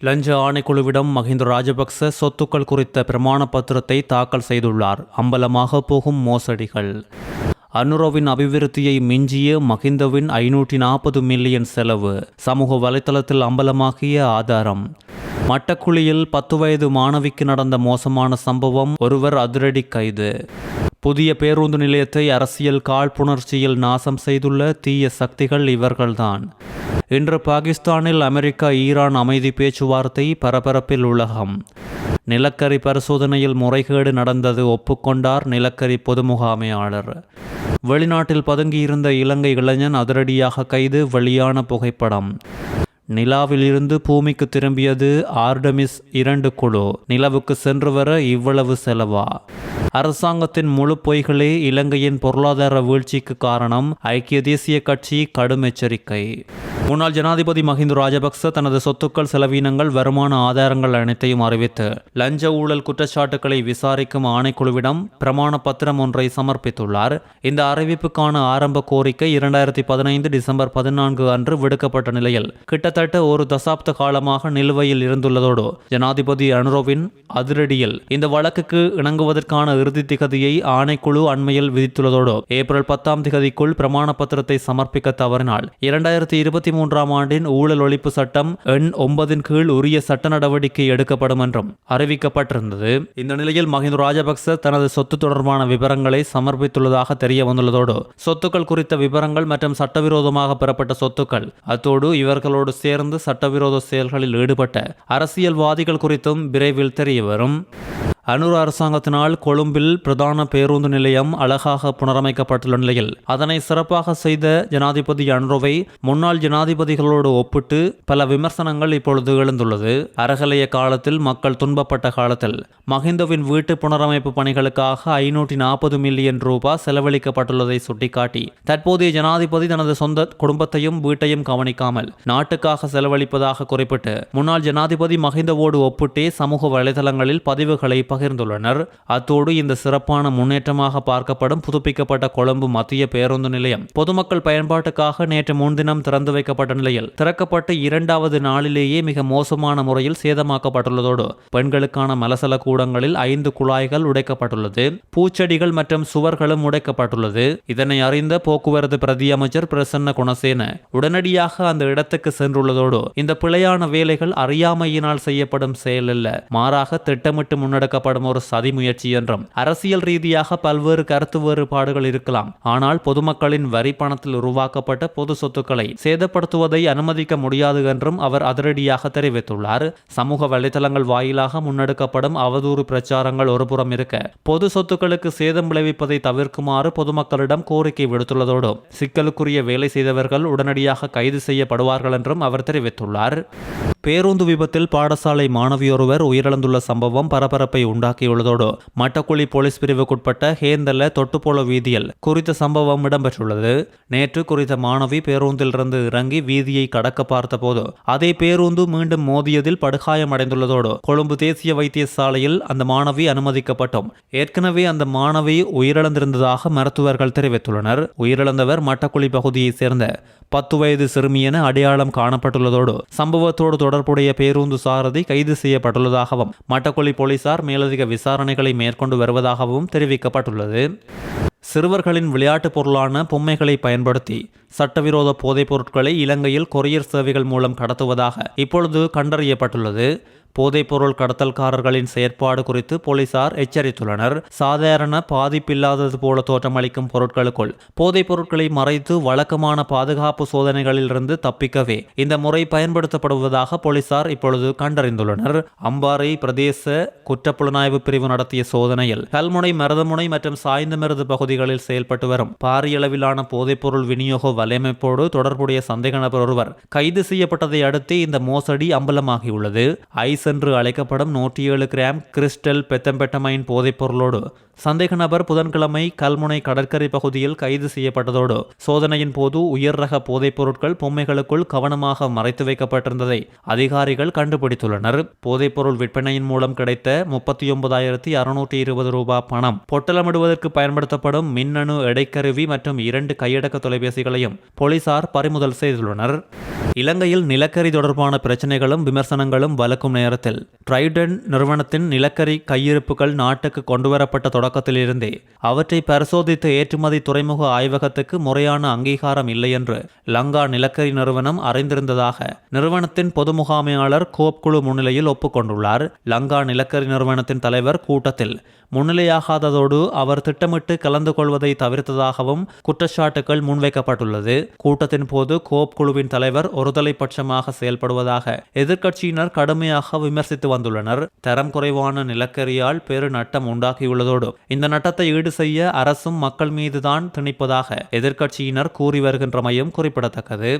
லஞ்ச ஆணைக்குழுவிடம் மஹிந்த ராஜபக்ச சொத்துக்கள் குறித்த பிரமாண பத்திரத்தை தாக்கல் செய்துள்ளார். அம்பலமாக போகும் மோசடிகள். அனுரவின் அபிவிருத்தியை மிஞ்சிய மஹிந்தவின் 540 மில்லியன் செலவு. சமூக வலைதளத்தில் அம்பலமாகிய ஆதாரம். மட்டக்குழியில் 10 வயது மாணவிக்கு நடந்த மோசமான சம்பவம், ஒருவர் அதிரடி கைது. புதிய பேருந்து நிலையத்தை அரசியல் காழ்ப்புணர்ச்சியில் நாசம் செய்துள்ள தீய சக்திகள் இவர்கள்தான். இன்று பாகிஸ்தானில் அமெரிக்கா ஈரான் அமைதி பேச்சுவார்த்தை, பரபரப்பில் உலகம். நிலக்கரி பரிசோதனையில் முறைகேடு நடந்தது ஒப்புக்கொண்டார் நிலக்கரி பொது முகாமையாளர். வெளிநாட்டில் பதுங்கியிருந்த இலங்கை இளைஞன் அதிரடியாக கைது, வெளியான புகைப்படம். நிலாவில் இருந்து பூமிக்கு திரும்பியது ஆர்டமிஸ் 2 குழு. நிலவுக்கு சென்று வர இவ்வளவு செலவா? அரசாங்கத்தின் முழு பொய்களே இலங்கையின் பொருளாதார வீழ்ச்சிக்கு காரணம், ஐக்கிய தேசிய கட்சி கடும் எச்சரிக்கை. முன்னாள் ஜனாதிபதி மஹிந்த ராஜபக்ச தனது சொத்துக்கள், செலவீனங்கள், வருமான ஆதாரங்கள் அனைத்தையும் அறிவித்து லஞ்ச ஊழல் குற்றச்சாட்டுக்களை விசாரிக்கும் ஆணைக்குழுவிடம் பிரமாண பத்திரம் ஒன்றை சமர்ப்பித்துள்ளார். இந்த அறிவிப்புக்கான ஆரம்ப கோரிக்கை 2015 டிசம்பர் 14 அன்று விடுக்கப்பட்ட நிலையில் கிட்டத்தட்ட ஒரு தசாப்த காலமாக நிலுவையில் இருந்துள்ளதோடு, ஜனாதிபதி அனுரவின் அதிரடியில் இந்த வழக்குக்கு இணங்குவதற்கான இறுதி திகதியை ஆணைக்குழு அண்மையில் விதித்துள்ளதோடு, ஏப்ரல் 10ஆம் திகதிக்குள் பிரமாண பத்திரத்தை சமர்ப்பிக்க தவறினால் 2023ஆம் ஆண்டின் ஊழல் ஒழிப்பு சட்டம் எண் 9 கீழ் உரிய சட்ட நடவடிக்கை எடுக்கப்படும் என்றும் அறிவிக்கப்பட்டிருந்தது. இந்த நிலையில் மஹிந்த ராஜபக்ச தனது சொத்து தொடர்பான விவரங்களை சமர்ப்பித்துள்ளதாக தெரிய வந்துள்ளதோடு, சொத்துக்கள் குறித்த விவரங்கள் மற்றும் சட்டவிரோதமாக பெறப்பட்ட சொத்துக்கள், அத்தோடு இவர்களோடு சேர்ந்து சட்டவிரோத செயல்களில் ஈடுபட்ட அரசியல்வாதிகள் குறித்தும் விரைவில் தெரிய வரும். அனுர அரசாங்கத்தினால் கொழும்பில் பிரதான பேருந்து நிலையம் அழகாக புனரமைக்கப்பட்டுள்ள நிலையில் அதனை சிறப்பாக செய்த ஜனாதிபதி அனுரவை முன்னாள் ஜனாதிபதிகளோடு ஒப்பிட்டு பல விமர்சனங்கள் இப்பொழுது எழுந்துள்ளது. அரகலைய காலத்தில் மக்கள் துன்பப்பட்ட காலத்தில் மஹிந்தவின் வீட்டு புனரமைப்பு பணிகளுக்காக 540 மில்லியன் ரூபாய் செலவழிக்கப்பட்டுள்ளதை சுட்டிக்காட்டி, தற்போதைய ஜனாதிபதி தனது சொந்த குடும்பத்தையும் வீட்டையும் கவனிக்காமல் நாட்டுக்காக செலவழிப்பதாக குறிப்பிட்டு முன்னாள் ஜனாதிபதி மஹிந்தவோடு ஒப்பிட்டே சமூக வலைதளங்களில் பதிவுகளை பகிர்ந்துள்ளனர். அத்தோடு இந்த சிறப்பான முன்னேற்றமாக பார்க்கப்படும் புதுப்பிக்கப்பட்ட கொழும்பு மத்திய பேருந்து நிலையம் பொதுமக்கள் பயன்பாட்டுக்காக நேற்று முன்தினம் திறந்து வைக்கப்பட்ட நிலையில் திறக்கப்பட்டு 2வது நாளிலேயே மிக மோசமான முறையில் சேதமாக்கப்பட்டுள்ளதோடு, பெண்களுக்கான மலசல கூடங்களில் 5 குழாய்கள் உடைக்கப்பட்டுள்ளது, பூச்செடிகள் மற்றும் சுவர்களும் உடைக்கப்பட்டுள்ளது. இதனை அறிந்த போக்குவரத்து பிரதி அமைச்சர் பிரசன்ன குணசேன உடனடியாக அந்த இடத்துக்கு சென்றுள்ளதோடு, இந்த பிழையான வேலைகள் அறியாமையினால் செய்யப்படும் செயல் அல்ல, மாறாக திட்டமிட்டு முன்னெடுக்க ஒரு சதி முயற்சி என்றும், அரசியல் ரீதியாக பல்வேறு கருத்து வேறுபாடுகள் இருக்கலாம், ஆனால் பொதுமக்களின் வரி பணத்தில் உருவாக்கப்பட்ட பொது சொத்துக்களை சேதப்படுத்துவதை அனுமதிக்க முடியாது என்றும் அவர் அதிரடியாக தெரிவித்துள்ளார். சமூக வலைதளங்கள் வாயிலாக முன்னெடுக்கப்படும் அவதூறு பிரச்சாரங்கள் ஒருபுறம் இருக்க, பொது சொத்துக்களுக்கு சேதம் விளைவிப்பதை தவிர்க்குமாறு பொதுமக்களிடம் கோரிக்கை விடுத்துள்ளதோடு, சிக்கலுக்குரிய வேலை செய்தவர்கள் உடனடியாக கைது செய்யப்படுவார்கள் என்றும் அவர் தெரிவித்துள்ளார். பேருந்து விபத்தில் பாடசாலை மாணவியொருவர் உயிரிழந்துள்ள சம்பவம் பரபரப்பை உண்டாக்கியுள்ளதோடு, மட்டக்குழி போலீஸ் பிரிவுக்குட்பட்ட ஹேந்தல தொட்டுப்போல வீதியில் குறித்த சம்பவம் இடம்பெற்றுள்ளது. நேற்று குறித்த மாணவி பேருந்திலிருந்து இறங்கி வீதியை கடக்க பார்த்தபோது அதே பேருந்து மீண்டும் மோதியதில் படுகாயமடைந்துள்ளதோடு, கொழும்பு தேசிய வைத்தியசாலையில் அந்த மாணவி அனுமதிக்கப்பட்டும் ஏற்கனவே அந்த மாணவி உயிரிழந்திருந்ததாக மருத்துவர்கள் தெரிவித்துள்ளனர். உயிரிழந்தவர் மட்டக்குழி பகுதியைச் சேர்ந்த 10 வயது சிறுமி என அடையாளம் காணப்பட்டுள்ளதோடு, சம்பவத்தோடு தொடர்புடைய பேருந்து சாரதி கைது செய்யப்பட்டுள்ளதாகவும் மட்டக்குழி போலீசார் மேலதிக விசாரணைகளை மேற்கொண்டு வருவதாகவும் தெரிவிக்கப்பட்டுள்ளது. சிறுவர்களின் விளையாட்டு பொருளான பொம்மைகளை பயன்படுத்தி சட்டவிரோத போதைப் பொருட்களை இலங்கையில் கொரியர் சேவைகள் மூலம் கடத்துவதாக இப்பொழுது கண்டறியப்பட்டுள்ளது. போதைப்பொருள் கடத்தல்காரர்களின் செயற்பாடு குறித்து போலீசார் எச்சரித்துள்ளனர். சாதாரண பாதிப்பில்லாதது போல தோற்றமளிக்கும் பொருட்களுக்குள் போதைப் பொருட்களை மறைத்து வழக்கமான பாதுகாப்பு சோதனைகளில் இருந்து தப்பிக்கவே இந்த முறை பயன்படுத்தப்படுவதாக போலீசார் இப்பொழுது கண்டறிந்துள்ளனர். அம்பாறை பிரதேச குற்றப்புலனாய்வு பிரிவு நடத்திய சோதனையில் கல்முனை, மருதமுனை மற்றும் சாய்ந்தமருது பகுதிகளில் செயல்பட்டு வரும் பாரியளவிலான போதைப்பொருள் விநியோக வலையமைப்போடு தொடர்புடைய சந்தேக நபர் ஒருவர் கைது செய்யப்பட்டதை அடுத்து இந்த மோசடி அம்பலமாகியுள்ளது. என்று அழைக்கப்படும் 107 கிராம் கிறிஸ்டல் பெத்தம்பெட்டமைன் போதைப் பொருளோடு சந்தேக நபர் புதன்கிழமை கல்முனை கடற்கரை பகுதியில் கைது செய்யப்பட்டதோடு, சோதனையின் போது உயர் ரக போதைப் பொருட்கள் பொம்மைகளுக்குள் கவனமாக மறைத்து வைக்கப்பட்டிருந்ததை அதிகாரிகள் கண்டுபிடித்துள்ளனர். போதைப்பொருள் விற்பனையின் மூலம் கிடைத்த 39,620 ரூபாய் பணம், பொட்டலமிடுவதற்கு பயன்படுத்தப்படும் மின்னணு எடைக்கருவி மற்றும் 2 கையடக்க தொலைபேசிகளையும் போலீசார் பறிமுதல் செய்துள்ளனர். இலங்கையில் நிலக்கரி தொடர்பான பிரச்சினைகளும் விமர்சனங்களும் வலுக்கும் நேரத்தில் ட்ரைடன்ட் நிறுவனத்தின் நிலக்கரி கையிருப்புகள் நாட்டுக்கு கொண்டுவரப்பட்ட தொடக்கத்திலிருந்தே அவற்றை பரிசோதித்து ஏற்றுமதி துறைமுக ஆய்வகத்துக்கு முறையான அங்கீகாரம் இல்லை என்று லங்கா நிலக்கரி நிறுவனம் அறிந்திருந்ததாக நிறுவனத்தின் பொது முகாமையாளர் கோப் குழு முன்னிலையில் ஒப்புக்கொண்டுள்ளார். லங்கா நிலக்கரி நிறுவனத்தின் தலைவர் கூட்டத்தில் முன்னிலையாகாததோடு அவர் திட்டமிட்டு கலந்து கொள்வதை தவிர்த்ததாகவும் குற்றச்சாட்டுகள் முன்வைக்கப்பட்டுள்ளது. கூட்டத்தின் போது கோப் குழுவின் தலைவர் ஒருதலை பட்சமாக செயல்படுவதாக எதிர்க்கட்சியினர் கடுமையாக விமர்சித்து வந்துள்ளனர். தரம் குறைவான நிலக்கரியால் பெரு நட்டம் உண்டாகியுள்ளதோடு இந்த நட்டத்தை ஈடு செய்ய அரசும் மக்கள் மீதுதான் திணிப்பதாக எதிர்க்கட்சியினர் கூறி வருகின்றமையும் குறிப்பிடத்தக்கது.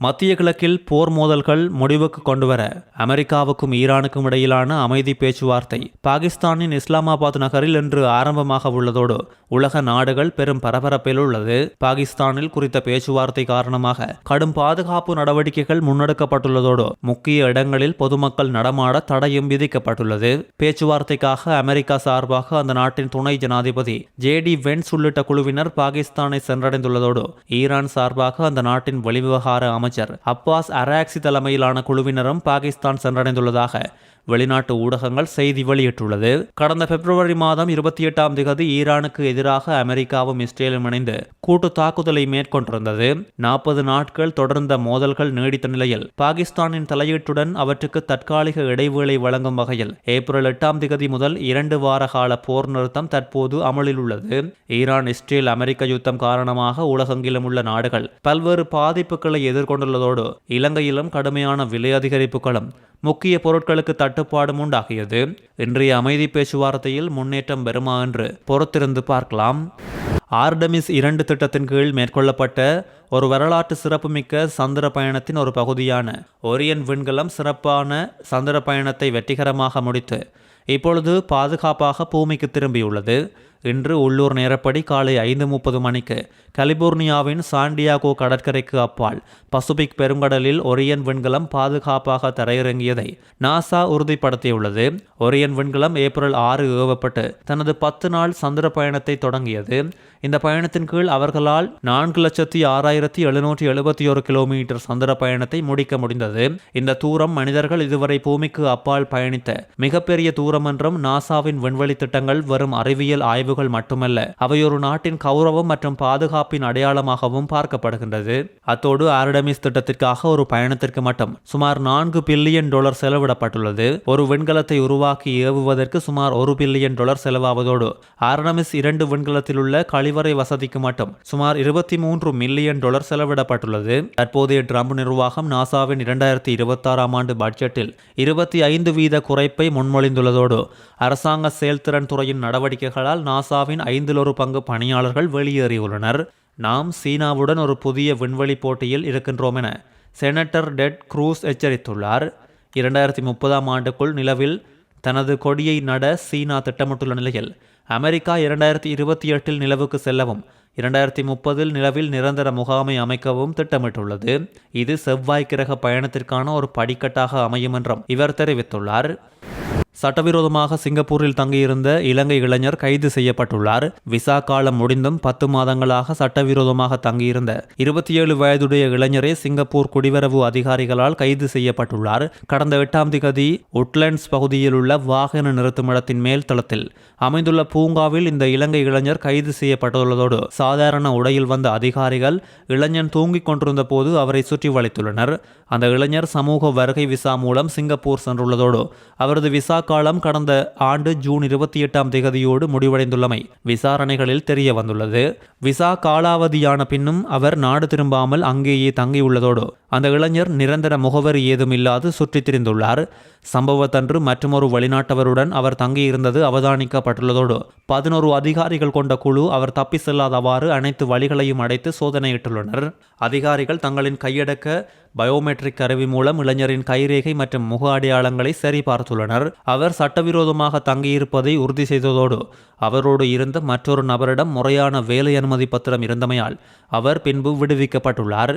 மத்திய கிழக்கில் போர் மோதல்கள் முடிவுக்கு கொண்டுவர அமெரிக்காவுக்கும் ஈரானுக்கும் இடையிலான அமைதி பேச்சுவார்த்தை பாகிஸ்தானின் இஸ்லாமாபாத் நகரில் இன்று ஆரம்பமாக உள்ளதோடு உலக நாடுகள் பெரும் பரபரப்பில் உள்ளது. பாகிஸ்தானில் குறித்த பேச்சுவார்த்தை காரணமாக கடும் பாதுகாப்பு நடவடிக்கைகள் முன்னெடுக்கப்பட்டுள்ளதோடு முக்கிய இடங்களில் பொதுமக்கள் நடமாட தடையும் விதிக்கப்பட்டுள்ளது. பேச்சுவார்த்தைக்காக அமெரிக்கா சார்பாக அந்த நாட்டின் துணை ஜனாதிபதி JD வென்ஸ் உள்ளிட்ட குழுவினர் பாகிஸ்தானை சென்றடைந்துள்ளதோடு ஈரான் சார்பாக அந்த நாட்டின் வெளிவிவகார அமைச்சர் அப்பாஸ் அராக்சி தலைமையிலான குழுவினரும் பாகிஸ்தான் சென்றடைந்துள்ளதாக வெளிநாட்டு ஊடகங்கள் செய்தி வெளியிட்டுள்ளது. கடந்த பிப்ரவரி மாதம் 28ஆம் தேதி ஈரானுக்கு எதிராக அமெரிக்காவும் இஸ்ரேலும் இணைந்து கூட்டு தாக்குதலை மேற்கொண்டிருந்தது. 40 நாட்கள் தொடர்ந்த மோதல்கள் நீடித்த நிலையில் பாகிஸ்தானின் தலையீட்டுடன் அவற்றுக்கு தற்காலிக இடைவேளை வழங்கும் வகையில் ஏப்ரல் 8ஆம் தேதி முதல் 2 வார கால போர் நிறுத்தம் தற்போது அமலில் உள்ளது. ஈரான் இஸ்ரேல் அமெரிக்க யுத்தம் காரணமாக உலகெங்கிலும் உள்ள நாடுகள் பல்வேறு பாதிப்புகளை எதிர்கொண்டுள்ளதோடு இலங்கையிலும் கடுமையான விலை அதிகரிப்புகளும் முக்கிய பொருட்களுக்கு தட்டுப்பாடும் உண்டாகியது. இன்றைய அமைதி பேச்சுவார்த்தையில் முன்னேற்றம் பெறுமா என்று பொறுத்திருந்து பார்க்கலாம். ஆர்டமிஸ் 2 திட்டத்தின் கீழ் மேற்கொள்ளப்பட்ட ஒரு வரலாற்று சிறப்புமிக்க சந்திர பயணத்தின் ஒரு பகுதியான ஒரியன் விண்கலம் சிறப்பான சந்திர பயணத்தை வெற்றிகரமாக முடித்து இப்பொழுது பாதுகாப்பாக பூமிக்கு திரும்பியுள்ளது. இன்று உள்ளூர் நேரப்படி காலை 5:30 மணிக்கு கலிபோர்னியாவின் சாண்டியாகோ கடற்கரைக்கு அப்பால் பசிபிக் பெருங்கடலில் ஒரியன் விண்கலம் பாதுகாப்பாக தரையிறங்கியதை நாசா உறுதிப்படுத்தியுள்ளது. ஒரியன் விண்கலம் ஏப்ரல் 6 ஏவப்பட்டு தனது 10 நாள் சந்திர பயணத்தை தொடங்கியது. இந்த பயணத்தின் கீழ் அவர்களால் 4,06,771 கிலோமீட்டர் சந்திர பயணத்தை முடிக்க முடிந்தது. இந்த தூரம் மனிதர்கள் இதுவரை பூமிக்கு அப்பால் பயணித்த மிகப்பெரிய தூரம் என்றும் நாசாவின் விண்வெளி திட்டங்கள் வரும் அறிவியல் ஆய்வுகள் மட்டுமல்ல, அவை ஒரு நாட்டின் கௌரவம் மற்றும் பாதுகாப்பின் அடையாளமாகவும் பார்க்கப்படுகின்றது. அத்தோடு ஆர்டமிஸ் திட்டத்திற்காக ஒரு பயணத்திற்கு மட்டும் சுமார் $4 பில்லியன் செலவிடப்பட்டுள்ளது. ஒரு விண்கலத்தை உருவாக்கி ஏவுவதற்கு சுமார் $1 பில்லியன் செலவாவதோடு ஆர்டமிஸ் 2 விண்கலத்தில் உள்ள கழிவறை வசதிக்கு மட்டும் சுமார் $23 மில்லியன் செலவிடப்பட்டுள்ளது. தற்போதைய ட்ரம்ப் நிர்வாகம் நாசாவின் 2026ஆம் ஆண்டு பட்ஜெட்டில் 25% குறைப்பை முன்மொழிந்துள்ளதோடு அரசாங்க செயல்திறன் துறையின் நடவடிக்கைகளால் நாசாவின் 1/5 பணியாளர்கள் வெளியேறியுள்ளனர். நாம் சீனாவுடன் ஒரு புதிய விண்வெளி போட்டியில் இருக்கின்றோம் என செனட்டர் டெட் க்ரூஸ் எச்சரித்துள்ளார். 2030ஆம் ஆண்டுக்குள் நிலவில் தனது கொடியை நட சீனா திட்டமிட்டுள்ள நிலையில் அமெரிக்கா 2028இல் நிலவுக்கு செல்லவும் 2030இல் நிலவில் நிரந்தர முகாமை அமைக்கவும் திட்டமிட்டுள்ளது. இது செவ்வாய் கிரக பயணத்திற்கான ஒரு படிக்கட்டாக அமையும் என்றும் இவர் தெரிவித்துள்ளார். சட்டவிரோதமாக சிங்கப்பூரில் தங்கியிருந்த இலங்கை இளைஞர் கைது செய்யப்பட்டுள்ளார். விசா காலம் முடிந்தும் 10 மாதங்களாக சட்டவிரோதமாக தங்கியிருந்த 27 வயதுடைய இளைஞரே சிங்கப்பூர் குடிவரவு அதிகாரிகளால் கைது செய்யப்பட்டுள்ளார். கடந்த 8ஆம் தேதி உட்லண்ட்ஸ் பகுதியில் உள்ள வாகன நிறுத்துமிடத்தின் மேல் தளத்தில் அமைந்துள்ள பூங்காவில் இந்த இலங்கை இளைஞர் கைது செய்யப்பட்டுள்ளதோடு சாதாரண உடையில் வந்த அதிகாரிகள் இளைஞன் தூங்கிக் கொண்டிருந்த போது அவரை சுற்றி வளைத்துள்ளனர். அந்த இளைஞர் சமூக வருகை விசா மூலம் சிங்கப்பூர் சென்றுள்ளதோடு அவரது விசா காலம் கடந்த ஆண்டு ஜூன் 28ஆம் தேதியோடு முடிவடைந்துள்ளமை விசாரணைகளில் தெரிய வந்துள்ளது. விசா காலாவதியான பின்னும் அவர் நாடு திரும்பாமல் அங்கேயே தங்கியுள்ளதோடு அந்த இளைஞர் நிரந்தர முகவரி ஏதும் இல்லாது சுற்றித் திரிந்துள்ளார். சம்பவத்தன்று மற்றொரு வெளிநாட்டவருடன் அவர் தங்கியிருந்தது அவதானிக்கப்பட்டுள்ளதோடு 11 அதிகாரிகள் கொண்ட குழு அவர் தப்பி செல்லாதவாறு அனைத்து வழிகளையும் அடைத்து சோதனையிட்டுள்ளனர். அதிகாரிகள் தங்களின் கையடக்க பயோமெட்ரிக் கருவி மூலம் இளைஞரின் கைரேகை மற்றும் முக அடையாளங்களை சரிபார்த்துள்ளனர். அவர் சட்டவிரோதமாக தங்கியிருப்பதை உறுதி செய்ததோடு அவரோடு இருந்த மற்றொரு நபரிடம் முறையான வேலை அனுமதி பத்திரம் இருந்தமையால் அவர் பின்பு விடுவிக்கப்பட்டுள்ளார்.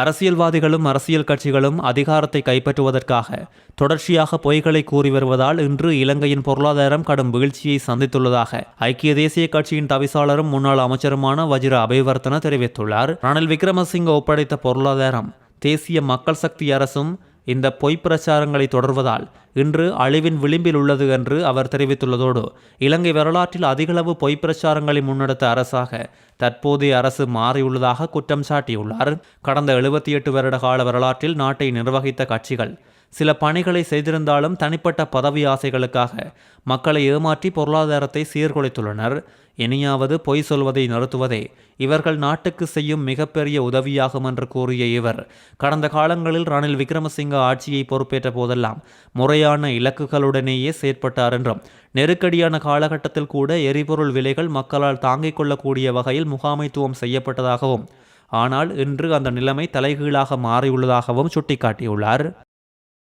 அரசியல்வாதிகளும் அரசியல் கட்சிகளும் அதிகாரத்தை கைப்பற்றுவதற்காக தொடர்ச்சியாக பொய்களை கூறி வருவதால் இன்று இலங்கையின் பொருளாதாரம் கடும் வீழ்ச்சியை சந்தித்துள்ளதாக ஐக்கிய தேசிய கட்சியின் தவிசாளரும் முன்னாள் அமைச்சருமான வஜிர அபேவர்த்தன தெரிவித்துள்ளார். ரணில் விக்ரமசிங்க ஒப்படைத்த பொருளாதாரம் தேசிய மக்கள் சக்தி அரசும் இந்த பொய்ப் பிரச்சாரங்களை தொடர்வதால் இன்று அழிவின் விளிம்பில் உள்ளது என்று அவர் தெரிவித்துள்ளதோடு இலங்கை வரலாற்றில் அதிகளவு பொய்ப் பிரச்சாரங்களை முன்னெடுத்த அரசாக தற்போதைய அரசு மாறியுள்ளதாக குற்றம் சாட்டியுள்ளார். கடந்த 78 வருட கால வரலாற்றில் நாட்டை நிர்வகித்த கட்சிகள் சில பணிகளை செய்திருந்தாலும் தனிப்பட்ட பதவி ஆசைகளுக்காக மக்களை ஏமாற்றி பொருளாதாரத்தை சீர்குலைத்துள்ளனர். இனியாவது பொய் சொல்வதை நிறுத்துவதே இவர்கள் நாட்டுக்கு செய்யும் மிகப்பெரிய உதவியாகும் என்று கூறிய இவர், கடந்த காலங்களில் ரணில் விக்ரமசிங்க ஆட்சியை பொறுப்பேற்ற போதெல்லாம் முறையான இலக்குகளுடனேயே செயற்பட்டார் என்றும், நெருக்கடியான காலகட்டத்தில் கூட எரிபொருள் விலைகள் மக்களால் தாங்கிக் கொள்ளக்கூடிய வகையில் முகாமைத்துவம் செய்யப்பட்டதாகவும், ஆனால் இன்று அந்த நிலைமை தலைகீழாக மாறியுள்ளதாகவும் சுட்டிக்காட்டியுள்ளார்.